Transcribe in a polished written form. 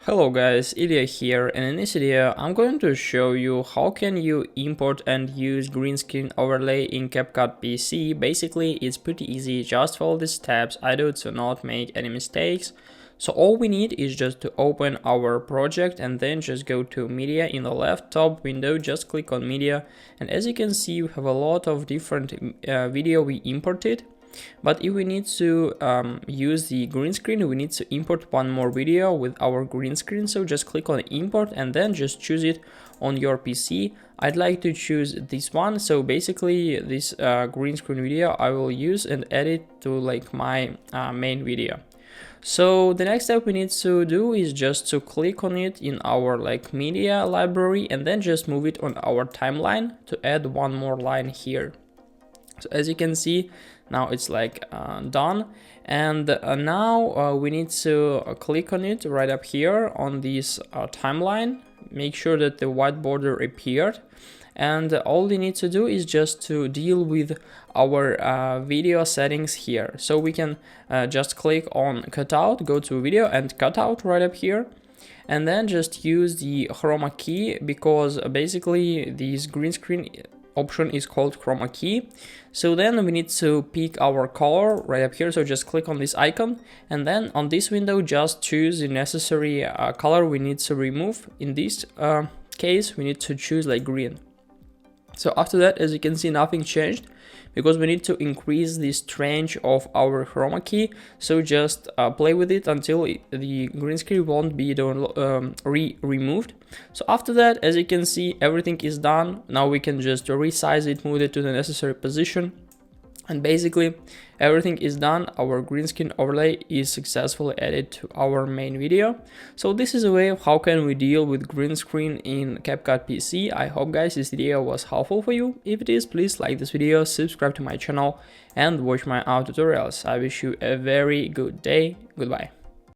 Hello guys, Ilya here, and in this video I'm going to show you how can you import and use green screen overlay in CapCut PC. Basically it's pretty easy, just follow the steps I do to not make any mistakes. So all we need is just to open our project and then just go to media in the left top window, just click on media, and as you can see we have a lot of different video we imported. But if we need to use the green screen, we need to import one more video with our green screen. So just click on import and then just choose it on your PC. I'd like to choose this one. So basically this green screen video I will use and edit to like my main video. So the next step we need to do is just to click on it in our like media library and then just move it on our timeline to add one more line here. So as you can see, now it's like done, and now we need to click on it right up here on this timeline, make sure that the white border appeared, and all we need to do is just to deal with our video settings here. So we can just click on cutout, go to video and cutout right up here, and then just use the chroma key, because basically this green screen option is called chroma key. So then we need to pick our color right up here, so just click on this icon and then on this window just choose the necessary color we need to remove. In this case we need to choose like green. So after that, as you can see, nothing changed because we need to increase the strength of our chroma key. So just play with it until the green screen won't be removed. So after that, as you can see, everything is done. Now we can just resize it, move it to the necessary position. And basically everything is done. Our green screen overlay is successfully added to our main video. So this is a way of how can we deal with green screen in CapCut PC. I hope guys this video was helpful for you. If it is, please like this video, subscribe to my channel and watch my other tutorials. I wish you a very good day. Goodbye.